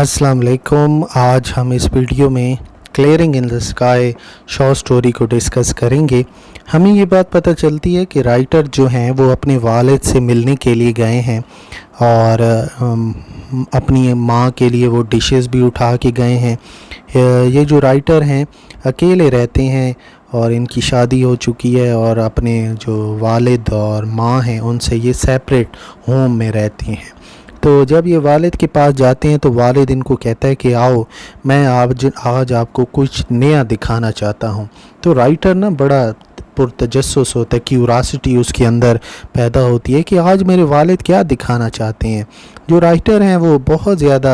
अस्सलाम वालेकुम। आज हम इस वीडियो में clearing in the sky short story को डिस्कस करेंगे। हमें ये बात पता चलती है कि राइटर जो हैं वो अपने वालिद से मिलने के लिए गए हैं और अपनी माँ के लिए वो डिशेस भी उठा के गए हैं। ये जो राइटर हैं अकेले रहते हैं और इनकी शादी हो चुकी है और अपने जो वालिद और माँ हैं उनसे ये सेपरेट होम में रहती हैं। तो जब ये वालिद के पास जाते हैं तो वालिद इनको कहता है कि आओ, मैं आज आपको कुछ नया दिखाना चाहता हूँ। तो राइटर ना बड़ा पुरतजस्सुस होता है, क्यूरासिटी उसके अंदर पैदा होती है कि आज मेरे वालिद क्या दिखाना चाहते हैं। जो राइटर हैं वो बहुत ज़्यादा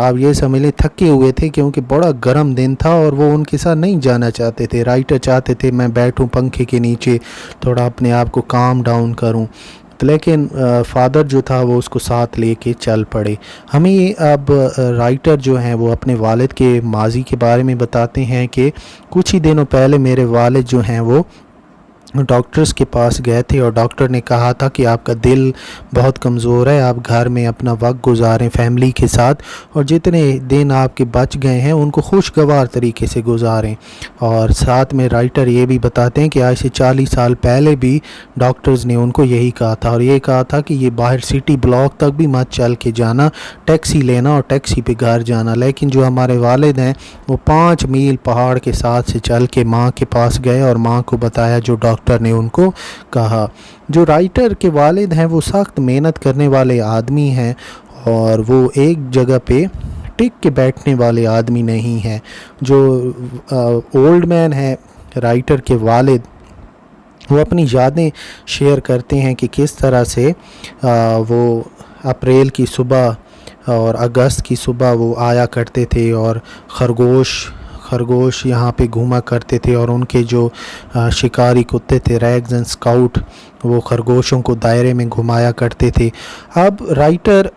आप ये समझ लें थके हुए थे, क्योंकि बड़ा गर्म दिन था और वो उनके साथ नहीं जाना चाहते थे। राइटर चाहते थे मैं बैठूं पंखे के नीचे, थोड़ा अपने आप को काम डाउन करूं, लेकिन फादर जो था वो उसको साथ लेके चल पड़े। हमें अब राइटर जो हैं वो अपने वालिद के माजी के बारे में बताते हैं कि कुछ ही दिनों पहले मेरे वालिद जो हैं वो डॉक्टर्स के पास गए थे और डॉक्टर ने कहा था कि आपका दिल बहुत कमज़ोर है, आप घर में अपना वक्त गुजारें फैमिली के साथ और जितने दिन आपके बच गए हैं उनको खुशगवार तरीके से गुजारें। और साथ में राइटर ये भी बताते हैं कि आज से 40 साल पहले भी डॉक्टर्स ने उनको यही कहा था और ये कहा था कि ये बाहर सिटी ब्लॉक तक भी मत चल के जाना, टैक्सी लेना और टैक्सी पे घर जाना। लेकिन जो हमारे वालिद हैं वो 5 मील पहाड़ के साथ से चल के माँ के पास गए और माँ को बताया जो डॉक्टर ने उनको कहा। जो राइटर के वालिद हैं वो सख्त मेहनत करने वाले आदमी हैं और वो एक जगह पे टिक के बैठने वाले आदमी नहीं हैं। जो ओल्ड मैन है राइटर के वालिद, वो अपनी यादें शेयर करते हैं कि किस तरह से वो अप्रैल की सुबह और अगस्त की सुबह वो आया करते थे और खरगोश यहाँ पे घूमा करते थे और उनके जो शिकारी कुत्ते थे रैग्स एंड स्काउट, वो खरगोशों को दायरे में घुमाया करते थे। अब राइटर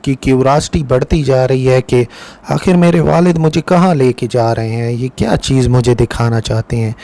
की क्यूरासिटी बढ़ती जा रही है कि आखिर मेरे वालिद मुझे कहाँ लेके जा रहे हैं, ये क्या चीज़ मुझे दिखाना चाहते हैं।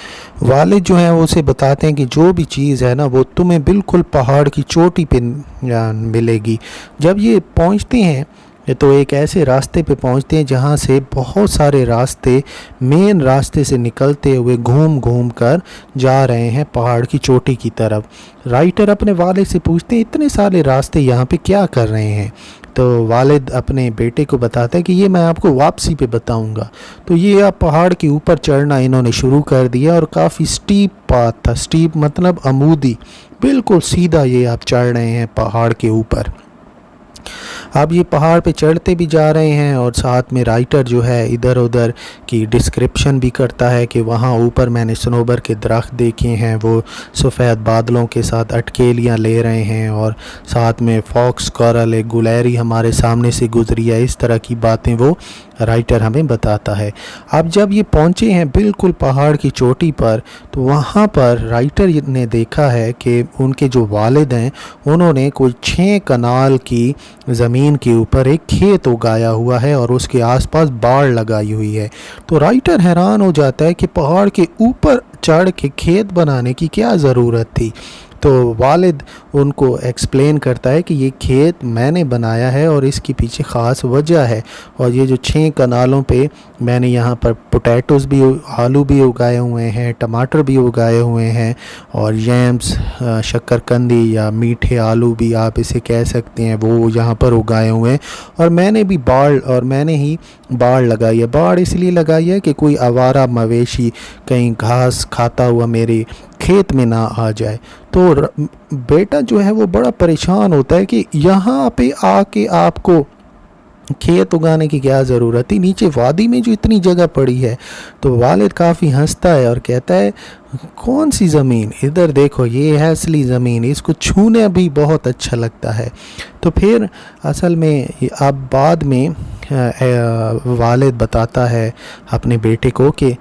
वालिद जो हैं वो उसे बताते हैं कि जो भी चीज़ है ना वो तुम्हें बिल्कुल पहाड़ की चोटी पे मिलेगी। जब ये पहुँचते हैं तो एक ऐसे रास्ते पे पहुंचते हैं जहां से बहुत सारे रास्ते मेन रास्ते से निकलते हुए घूम घूम कर जा रहे हैं पहाड़ की चोटी की तरफ। राइटर अपने वालिद से पूछते हैं इतने सारे रास्ते यहाँ पे क्या कर रहे हैं। तो वालिद अपने बेटे को बताता है कि ये मैं आपको वापसी पे बताऊंगा। तो ये आप पहाड़ के ऊपर चढ़ना इन्होंने शुरू कर दिया और काफ़ी स्टीप पाथ था। स्टीप मतलब अमूदी, बिल्कुल सीधा ये आप चढ़ रहे हैं पहाड़ के ऊपर। अब ये पहाड़ पे चढ़ते भी जा रहे हैं और साथ में राइटर जो है इधर उधर की डिस्क्रिप्शन भी करता है कि वहाँ ऊपर मैंने सनोबर के दरख्त देखे हैं, वो सफ़ेद बादलों के साथ अटकेलियाँ ले रहे हैं और साथ में फॉक्स कॉरल एक गुलैरी हमारे सामने से गुजरी है। इस तरह की बातें वो राइटर हमें बताता है। अब जब ये पहुँचे हैं बिल्कुल पहाड़ की चोटी पर, तो वहाँ पर राइटर ने देखा है कि उनके जो वालिद हैं उन्होंने कोई 6 कनाल की ज़मीन के ऊपर एक खेत उगाया हुआ है और उसके आसपास बाड़ लगाई हुई है। तो राइटर हैरान हो जाता है कि पहाड़ के ऊपर चढ़ के खेत बनाने की क्या ज़रूरत थी। तो वालिद उनको एक्सप्लेन करता है कि ये खेत मैंने बनाया है और इसके पीछे ख़ास वजह है। और ये जो 6 कनालों पे मैंने यहाँ पर पोटैटोज़ भी, आलू भी उगाए हुए हैं, टमाटर भी उगाए हुए हैं और यैम्स, शक्करकंदी या मीठे आलू भी आप इसे कह सकते हैं, वो यहाँ पर उगाए हुए हैं। और मैंने ही बाड़ लगाई है। बाड़ इसलिए लगाई है कि कोई आवारा मवेशी कहीं घास खाता हुआ मेरे खेत में ना आ जाए। तो बेटा जो है वो बड़ा परेशान होता है कि यहाँ पे आके आपको खेत उगाने की क्या ज़रूरत थी, नीचे वादी में जो इतनी जगह पड़ी है। तो वालिद काफ़ी हंसता है और कहता है कौन सी ज़मीन, इधर देखो ये है असली ज़मीन, इसको छूने भी बहुत अच्छा लगता है। तो फिर असल में अब बाद में वालिद बताता है अपने बेटे को कि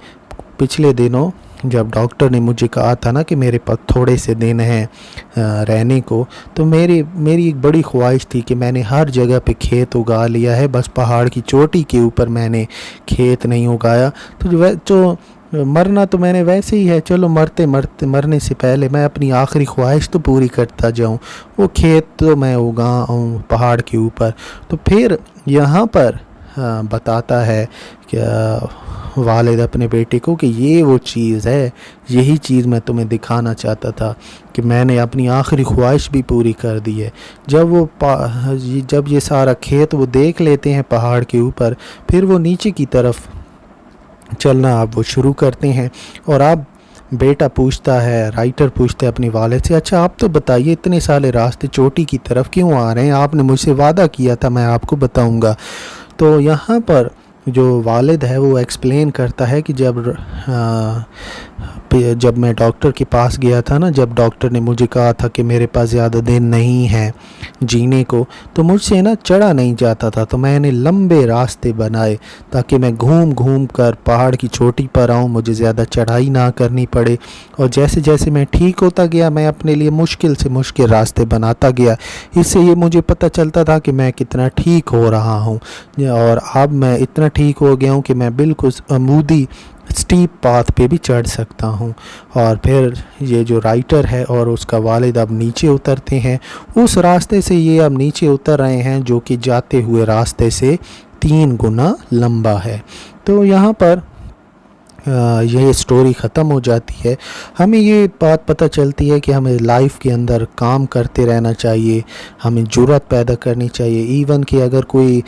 पिछले दिनों जब डॉक्टर ने मुझे कहा था ना कि मेरे पास थोड़े से दिन हैं रहने को, तो मेरी एक बड़ी ख्वाहिश थी कि मैंने हर जगह पे खेत उगा लिया है, बस पहाड़ की चोटी के ऊपर मैंने खेत नहीं उगाया। तो जो مرنا تو میں نے ویسے ہی ہے، چلو مرنے سے پہلے میں اپنی آخری خواہش تو پوری کرتا جاؤں، وہ کھیت تو میں اگاؤں پہاڑ کے اوپر۔ تو پھر یہاں پر بتاتا ہے کہ والد اپنے بیٹے کو کہ یہ وہ چیز ہے، یہی چیز میں تمہیں دکھانا چاہتا تھا کہ میں نے اپنی آخری خواہش بھی پوری کر دی ہے۔ جب یہ سارا کھیت وہ دیکھ لیتے ہیں پہاڑ کے اوپر، پھر وہ نیچے کی طرف چلنا اب وہ شروع کرتے ہیں۔ اور اب بیٹا پوچھتا ہے، رائٹر پوچھتا ہے اپنی والد سے، اچھا آپ تو بتائیے اتنے سارے راستے چوٹی کی طرف کیوں آ رہے ہیں؟ آپ نے مجھ سے وعدہ کیا تھا میں آپ کو بتاؤں گا۔ تو یہاں پر جو والد ہے وہ ایکسپلین کرتا ہے کہ جب میں ڈاکٹر کے پاس گیا تھا نا، جب ڈاکٹر نے مجھے کہا تھا کہ میرے پاس زیادہ دن نہیں ہے جینے کو، تو مجھ سے نا چڑھا نہیں جاتا تھا، تو میں نے لمبے راستے بنائے تاکہ میں گھوم گھوم کر پہاڑ کی چوٹی پر آؤں، مجھے زیادہ چڑھائی نہ کرنی پڑے۔ اور جیسے جیسے میں ٹھیک ہوتا گیا میں اپنے لیے مشکل سے مشکل راستے بناتا گیا، اس سے یہ مجھے پتہ چلتا تھا کہ میں کتنا ٹھیک ہو رہا ہوں، اور اب میں اتنا ٹھیک ہو گیا ہوں کہ میں بالکل عمودی سٹیپ پاتھ پہ بھی چڑھ سکتا ہوں۔ اور پھر یہ جو رائٹر ہے اور اس کا والد اب نیچے اترتے ہیں، اس راستے سے یہ اب نیچے اتر رہے ہیں جو کہ جاتے ہوئے راستے سے 3 گنا لمبا ہے۔ تو یہاں پر یہ سٹوری ختم ہو جاتی ہے۔ ہمیں یہ بات پتہ چلتی ہے کہ ہمیں لائف کے اندر کام کرتے رہنا چاہیے، ہمیں جرأت پیدا کرنی چاہیے، ایون کہ اگر کوئی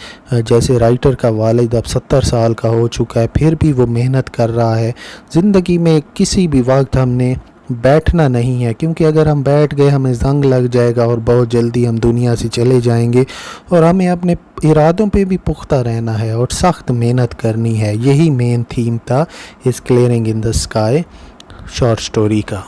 جیسے رائٹر کا والد اب 70 سال کا ہو چکا ہے پھر بھی وہ محنت کر رہا ہے۔ زندگی میں کسی بھی وقت ہم نے بیٹھنا نہیں ہے، کیونکہ اگر ہم بیٹھ گئے ہمیں زنگ لگ جائے گا اور بہت جلدی ہم دنیا سے چلے جائیں گے۔ اور ہمیں اپنے ارادوں پہ بھی پختہ رہنا ہے اور سخت محنت کرنی ہے۔ یہی مین تھیم تھا اس clearing in the sky short story کا۔